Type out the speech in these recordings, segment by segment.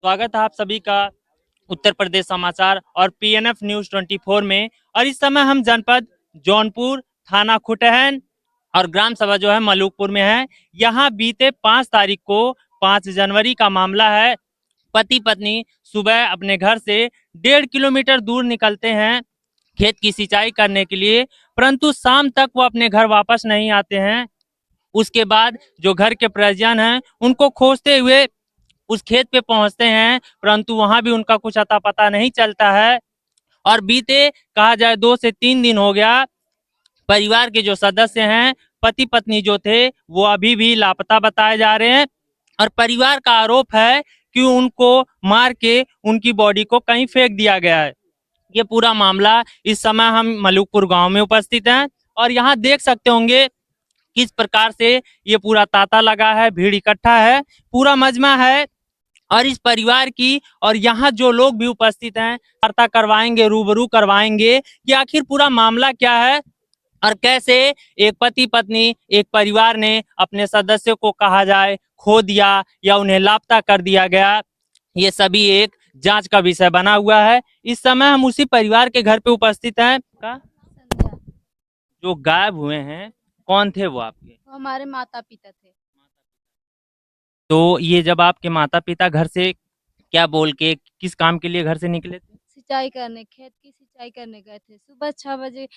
स्वागत है आप सभी का उत्तर प्रदेश समाचार और पीएनएफ न्यूज 24 में। और इस समय हम जनपद जौनपुर, थाना खुटहन और ग्राम सभा जो है मलूकपुर में है। यहाँ बीते 5 तारीख को 5 जनवरी का मामला है। पति पत्नी सुबह अपने घर से 1.5 किलोमीटर दूर निकलते हैं खेत की सिंचाई करने के लिए, परंतु शाम तक वो अपने घर वापस नहीं आते हैं। उसके बाद जो घर के परिजन हैं उनको खोजते हुए उस खेत पे पहुंचते हैं, परंतु वहां भी उनका कुछ अता पता नहीं चलता है। और बीते कहा जाए 2 से 3 दिन हो गया, परिवार के जो सदस्य हैं, पति पत्नी जो थे, वो अभी भी लापता बताए जा रहे हैं। और परिवार का आरोप है कि उनको मार के उनकी बॉडी को कहीं फेंक दिया गया है। ये पूरा मामला, इस समय हम मलूकपुर गांव में उपस्थित हैं और यहाँ देख सकते होंगे किस प्रकार से ये पूरा तांता लगा है, भीड़ इकट्ठा है, पूरा मजमा है। और इस परिवार की और यहाँ जो लोग भी उपस्थित हैं, वार्ता करवाएंगे, रूबरू करवाएंगे कि आखिर पूरा मामला क्या है और कैसे एक पति पत्नी, एक परिवार ने अपने सदस्यों को कहा जाए खो दिया या उन्हें लापता कर दिया गया। ये सभी एक जांच का विषय बना हुआ है। इस समय हम उसी परिवार के घर पे उपस्थित हैं। जो गायब हुए हैं, कौन थे वो आपके? वो हमारे माता पिता थे। तो ये जब आपके माता पिता घर से क्या बोल के, किस काम के लिए घर से निकले थे? सिंचाई करने, खेत की सिंचाई करने गए थे। सुबह 6 बजे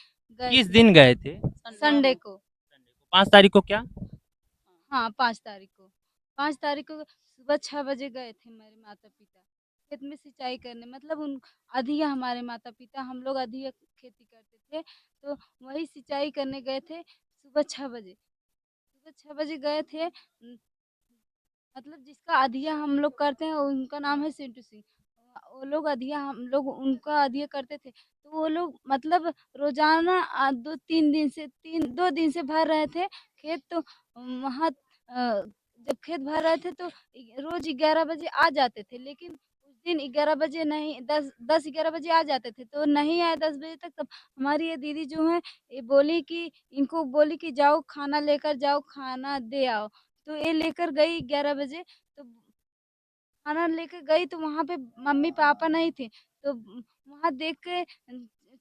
गए किस थे। दिन गए थे? संडे को। 5 तारीख को क्या? हाँ, 5 तारीख को। 5 तारीख को सुबह 6 बजे गए थे मेरे माता पिता खेत में सिंचाई करने। मतलब उन अधिया हमारे माता पिता, हम लोग अधिया खेती करते थे, तो वही सिंचाई करने गए थे सुबह 6 बजे। सुबह 6 बजे गए थे। मतलब जिसका अधिया हम लोग करते हैं उनका नाम है सिंटू सिंह। वो लोग अधिया, हम लोग उनका अधिया करते थे, तो वो लोग मतलब रोजाना 2-3 दिन से 2 दिन से भर रहे थे खेत। तो वहाँ जब खेत भर रहे थे तो रोज 11 बजे आ जाते थे, लेकिन उस दिन 11 बजे नहीं, 10-11 बजे आ जाते थे, तो नहीं आए 10 बजे तक। तब हमारी ये दीदी जो है, ये बोली कि इनको बोली कि जाओ खाना लेकर जाओ, खाना दे आओ। तो ये लेकर गई 11 बजे। तो खाना लेके गई तो वहाँ पे मम्मी पापा नहीं थे, तो वहाँ देख के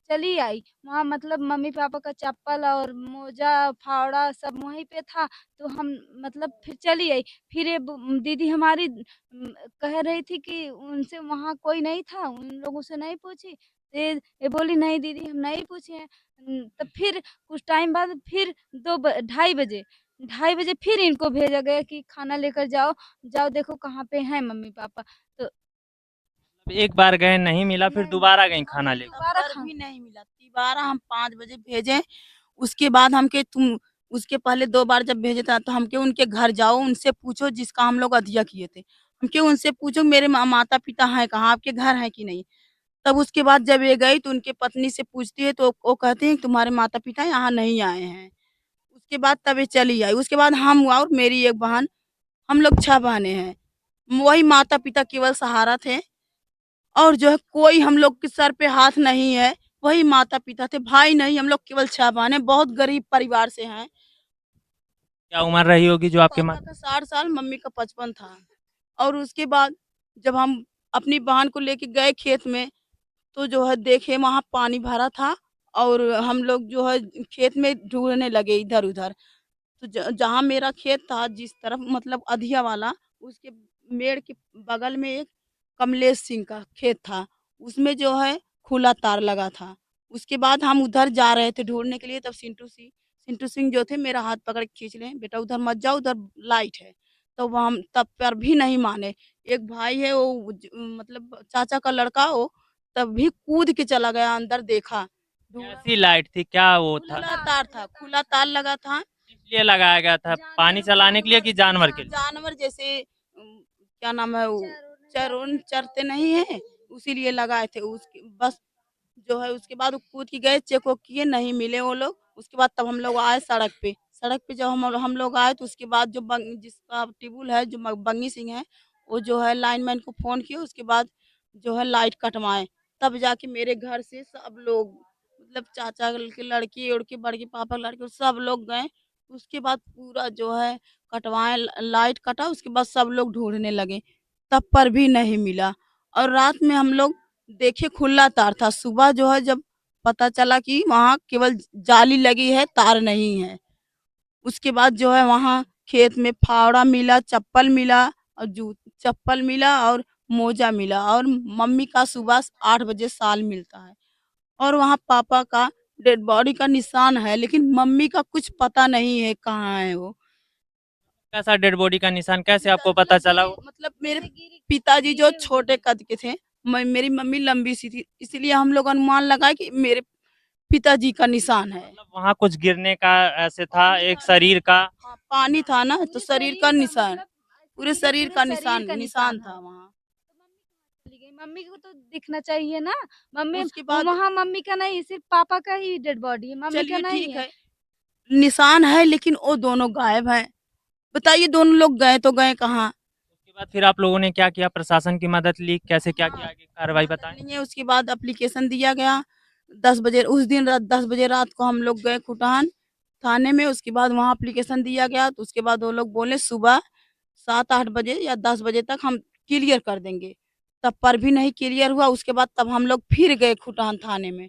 चली आई। वहाँ मतलब मम्मी पापा का चप्पल और मोजा फावड़ा सब वहीं पे था। तो हम मतलब फिर चली आई। फिर ये दीदी हमारी कह रही थी कि उनसे वहाँ कोई नहीं था, उन लोगों से नहीं पूछी। ये बोली नहीं दीदी हम नहीं पूछे हैं। तब फिर कुछ टाइम बाद फिर 2 ढाई बजे 2:30 बजे फिर इनको भेजा गया कि खाना लेकर जाओ, जाओ देखो कहाँ पे हैं मम्मी पापा। तो एक बार गए, नहीं मिला, फिर नहीं, दोबारा गई अब खाना फिर लेकर? दोबारा पर भी नहीं मिला। तिबारा हम 5 बजे भेजे। उसके बाद हमके तुम उसके पहले 2 बार जब भेजे था तो हमके उनके घर जाओ, उनसे पूछो जिसका हम लोग अधिया किए थे। हमके उनसे पूछो मेरे माता पिता हैं कहाँ, आपके घर हैं कि नहीं। तब उसके बाद जब ये गई तो उनके पत्नी से पूछती है तो वो कहते हैं कि तुम्हारे माता पिता यहाँ नहीं आए हैं। उसके बाद तब ये चली आई। उसके बाद हम और मेरी एक बहन, हम लोग 6 बहनें हैं। वही माता पिता केवल सहारा थे और जो है कोई हम लोग के सर पे हाथ नहीं है। वही माता पिता थे, भाई नहीं, हम लोग केवल 6 बहन हैं, बहुत गरीब परिवार से हैं। क्या उम्र रही होगी जो आपके पापा माता? का 60 साल, मम्मी का 55 था। और उसके बाद जब हम अपनी बहन को लेके गए खेत में तो जो है देखे वहाँ पानी भरा था और हम लोग जो है खेत में ढूंढने लगे इधर उधर। तो जहाँ मेरा खेत था जिस तरफ मतलब अधिया वाला, उसके मेड़ के बगल में एक कमलेश सिंह का खेत था। उसमें जो है खुला तार लगा था। उसके बाद हम उधर जा रहे थे ढूंढने के लिए, तब सिंटू सिंह जो थे मेरा हाथ पकड़ के खींच ले, बेटा उधर मत जाओ, उधर लाइट है। तो वो हम तब पर भी नहीं माने। एक भाई है वो मतलब चाचा का लड़का, वो तब भी कूद के चला गया अंदर, देखा ढूंढा। कैसी लाइट थी, क्या वो था? खुला तार था, खुला तार लगा था। इसलिए लगाया गया था, पानी चलाने के लिए कि जानवर के लिए? जानवर जैसे क्या नाम है वो चरून चरते नहीं है, उसीलिए लगाए थे। उसके बस जो है उसके बाद वो कूद के गए, चेक वोक किए, नहीं मिले वो लोग। उसके बाद तब हम लोग आए सड़क पे। सड़क पे जब हम लोग आए तो उसके बाद जो जिसका टिबुल है, जो बंगी सिंह है, वो जो है लाइनमैन को फोन किया। उसके बाद जो है लाइट कटवाए, तब जाके मेरे घर से सब लोग मतलब चाचा के लड़की उड़की बड़की पापा के लड़के सब लोग गए। उसके बाद पूरा जो है कटवाए, लाइट कटा, उसके बाद सब लोग ढूंढने लगे। तब पर भी नहीं मिला। और रात में हम लोग देखे खुला तार था। सुबह जो है जब पता चला कि वहाँ केवल जाली लगी है, तार नहीं है। उसके बाद जो है वहाँ खेत में फावड़ा मिला, चप्पल मिला और चप्पल मिला और मोजा मिला, और मम्मी का सुबह 8 बजे साल मिलता है। और वहाँ पापा का डेड बॉडी का निशान है, लेकिन मम्मी का कुछ पता नहीं है कहाँ है वो। कैसा डेड बॉडी का निशान, कैसे आपको पता चला वो? मतलब मेरे पिताजी जो छोटे कद के थे, मेरी मम्मी लंबी सी थी, इसलिए हम लोग अनुमान लगाए कि मेरे पिताजी का निशान है। मतलब वहाँ कुछ गिरने का ऐसे था, एक शरीर का। हाँ, पानी था ना, तो पूरे शरीर शरीर का का निशान, मतलब पूरे सीधे शरीर पूरे का शरीर का निशान निशान था था। वहाँ। चली गई, मम्मी को तो दिखना चाहिए ना। मम्मी उसके बाद वहाँ मम्मी का नहीं, सिर्फ पापा का ही डेड बॉडी है, मम्मी का चलिए नहीं ठीक है। है, निशान है लेकिन वो दोनों गायब हैं। बताइए दोनों लोग गए तो गए कहाँ? उसके बाद फिर आप लोगों ने क्या किया, प्रशासन की मदद ली, कैसे क्या हाँ, किया, आगे कार्रवाई मदद बताएं। लिए, उसके बाद एप्लीकेशन दिया गया। 10 बजे उस दिन रात 10 बजे रात को हम लोग गए खुटान थाने में। उसके बाद वहाँ एप्लीकेशन दिया गया, तो उसके बाद वो लोग बोले सुबह 7-8 बजे या 10 बजे तक हम क्लियर कर देंगे। तब पर भी नहीं क्लियर हुआ। उसके बाद तब हम लोग फिर गए खुटान थाने में,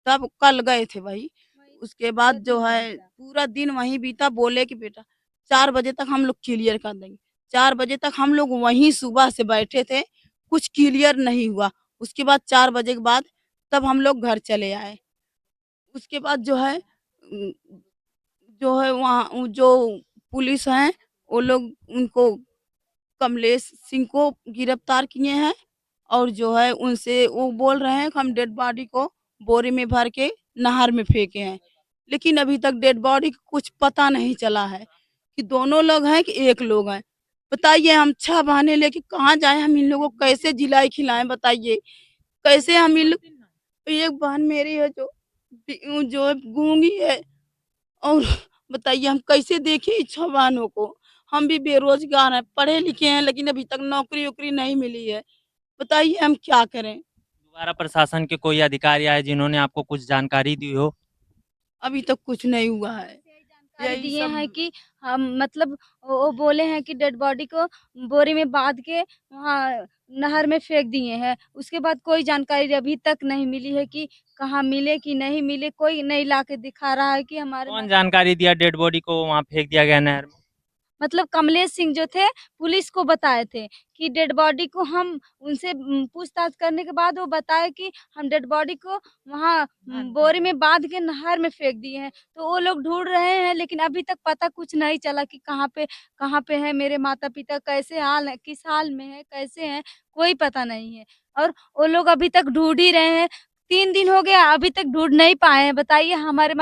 तब कल गए थे वही। वही उसके पूरा बाद जो दिन है वहीं था। पूरा दिन वहीं बीता। बोले कि बेटा 4 बजे तक हम लोग क्लियर कर देंगे। 4 बजे तक हम लोग वहीं सुबह से बैठे थे, कुछ क्लियर नहीं हुआ। उसके बाद 4 बजे के बाद तब हम लोग घर चले आए। उसके बाद वहाँ जो पुलिस हैं, वो लोग उनको कमलेश सिंह को गिरफ्तार किए हैं। और जो है उनसे वो बोल रहे हैं कि हम डेड बॉडी को बोरे में भर के नहर में फेंके हैं। लेकिन अभी तक डेड बॉडी का कुछ पता नहीं चला है कि दोनों लोग हैं कि एक लोग हैं। बताइए हम 6 बहाने लेके कहाँ जाएँ, हम इन लोगों को कैसे जिलाए खिलाएँ बताइए? कैसे हम इन लोग, एक बहन मेरी है जो है गूंगी है। और बताइए हम कैसे देखें इन 6 बहनों को? हम भी बेरोजगार हैं, पढ़े लिखे हैं, लेकिन अभी तक नौकरी-वोकरी नहीं मिली है। बताइए हम क्या करें? दोबारा प्रशासन के कोई अधिकारी आए जिन्होंने आपको कुछ जानकारी दी हो? अभी तक कुछ नहीं हुआ है। यही जानकारी यही दिए सब हैं कि हम मतलब वो बोले हैं कि डेड बॉडी को बोरी में बांध के वहाँ नहर में फेंक दिए हैं। उसके बाद कोई जानकारी अभी तक नहीं मिली है कि कहाँ मिले कि नहीं मिले, कोई नहीं लाके दिखा रहा है कि हमारे कौन माता जानकारी दिया डेड बॉडी को वहाँ फेंक दिया गया नहर में? मतलब कमलेश सिंह जो थे, पुलिस को बताए थे कि डेड बॉडी को हम उनसे पूछताछ करने के बाद वो बताए कि हम डेड बॉडी को वहाँ बोरी में बाँध के नहर में फेंक दिए हैं। तो वो लोग ढूँढ रहे हैं, लेकिन अभी तक पता कुछ नहीं चला कि कहाँ पे है मेरे माता-पिता, कैसे हाल है, किस हाल में है, कैसे हैं, कोई पता नहीं है। और वो लोग अभी तक ढूँढ ही रहे हैं। 3 दिन हो गया, अभी तक ढूँढ नहीं पाए हैं। बताइए हमारे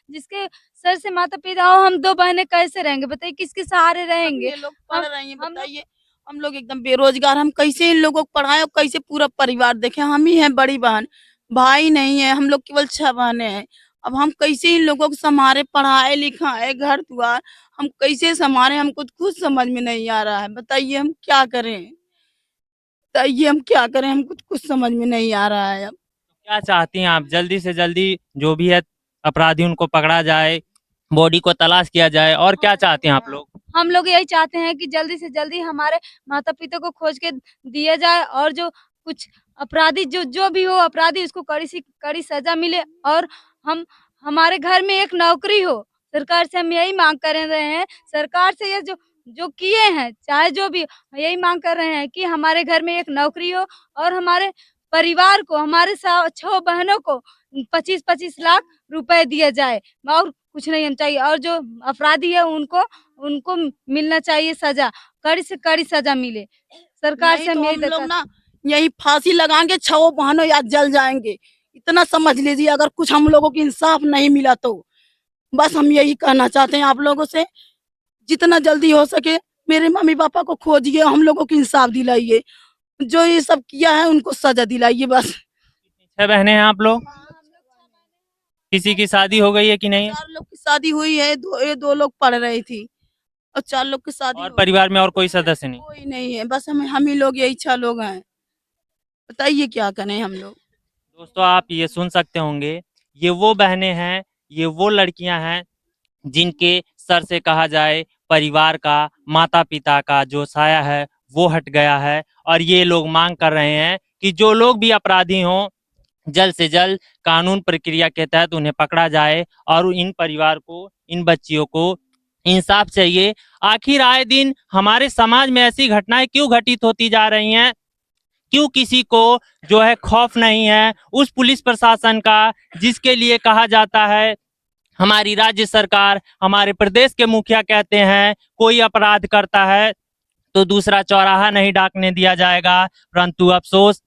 जिसके सर से माता-पिता हो, हम 2 बहनें कैसे रहेंगे? बताइए किसके सहारे अब रहेंगे? ये लोग पढ़ हम रही हैं, हम लोग बताइए। हम लोग एकदम बेरोजगार, हम कैसे इन लोगों को पढ़ाएँ और कैसे पूरा परिवार देखें? हम ही हैं बड़ी बहन, भाई नहीं है, हम लोग केवल 6 बहनें हैं। अब हम कैसे इन लोगों को सँभालें, पढ़ाएँ-लिखाएँ, घर-द्वार हम कैसे सँभालें? हमको तो खुद समझ में नहीं आ रहा है। बताइए हम क्या करें? बताइए हम क्या करें? हमको तो कुछ समझ में नहीं आ रहा है अब। क्या चाहती हैं आप, जल्दी से जल्दी जो भी है अपराधी उनको पकड़ा जाए, बॉडी को तलाश किया जाए, और क्या चाहते हैं आप लोग? हम लोग यही चाहते हैं कि जल्दी से जल्दी हमारे माता-पिता को खोज के दिया जाए और जो कुछ अपराधी जो जो भी हो अपराधी उसको कड़ी सज़ा मिले और हम हमारे घर में एक नौकरी हो। सरकार से हम यही माँग कर रहे हैं, सरकार से ये जो जो किए हैं, चाहे जो भी यही माँग कर रहे हैं कि हमारे घर में एक नौकरी हो और हमारे परिवार को, हमारे 6 बहनों को 25-25 लाख रुपए दिया जाए और कुछ नहीं हम चाहिए और जो अपराधी है उनको उनको मिलना चाहिए सज़ा, कड़ी से कड़ी सज़ा मिले। सरकार नहीं से तो हम यही हम लोग दरख्वास्त ना यही फांसी लगाएँगे, 6 बहनों या जल जाएँगे। इतना समझ लीजिए, अगर कुछ हम लोगों को इंसाफ नहीं मिला तो। बस हम यही कहना चाहते हैं आप लोगों से, जितना जल्दी हो सके मेरे मम्मी-पापा को खोजिए, हम लोगों को इंसाफ दिलाइए। जो ये सब किया है उनको सज़ा दिलाइए बस। 6 बहनें हैं आप लोग? किसी की शादी हो गई है कि नहीं? 4 लोग की शादी हुई है, 2 लोग पढ़ रही थी और 4 लोग की शादी और हो गई। परिवार में और कोई सदस्य नहीं? कोई नहीं है, बस हम ही लोग, यही 6 लोग हैं। बताइए क्या करें हम लोग? दोस्तों आप ये सुन सकते होंगे, ये वो बहनें हैं, ये वो लड़कियां हैं जिनके सर से कहा जाए परिवार का, माता-पिता का जो साया है वो हट गया है और ये लोग मांग कर रहे हैं कि जो लोग भी अपराधी हों जल्द से जल्द कानून प्रक्रिया के तहत उन्हें पकड़ा जाए और इन परिवार को, इन बच्चियों को इंसाफ चाहिए। आखिर आए दिन हमारे समाज में ऐसी घटनाएं क्यों घटित होती जा रही हैं? क्यों किसी को जो है खौफ नहीं है उस पुलिस प्रशासन का जिसके लिए कहा जाता है, हमारी राज्य सरकार, हमारे प्रदेश के मुखिया कहते हैं कोई अपराध करता है तो दूसरा चौराहा नहीं डाकने दिया जाएगा, परंतु अफसोस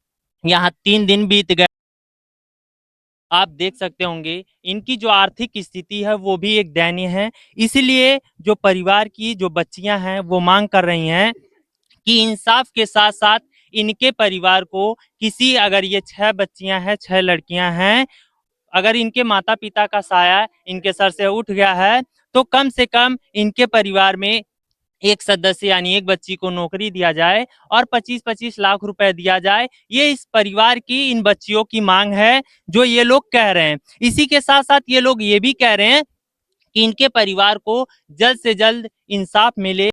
यहाँ 3 दिन बीत गए। आप देख सकते होंगे इनकी जो आर्थिक स्थिति है वो भी एक दयनीय है। इसलिए जो परिवार की जो बच्चियां हैं वो मांग कर रही हैं कि इंसाफ के साथ साथ इनके परिवार को किसी, अगर ये 6 बच्चियां हैं, 6 लड़कियां हैं, अगर इनके माता पिता का साया इनके सर से उठ गया है तो कम से कम इनके परिवार में एक सदस्य यानी एक बच्ची को नौकरी दिया जाए और 25-25 लाख रुपए दिया जाए। ये इस परिवार की, इन बच्चियों की मांग है जो ये लोग कह रहे हैं। इसी के साथ साथ ये लोग ये भी कह रहे हैं कि इनके परिवार को जल्द से जल्द इंसाफ मिले।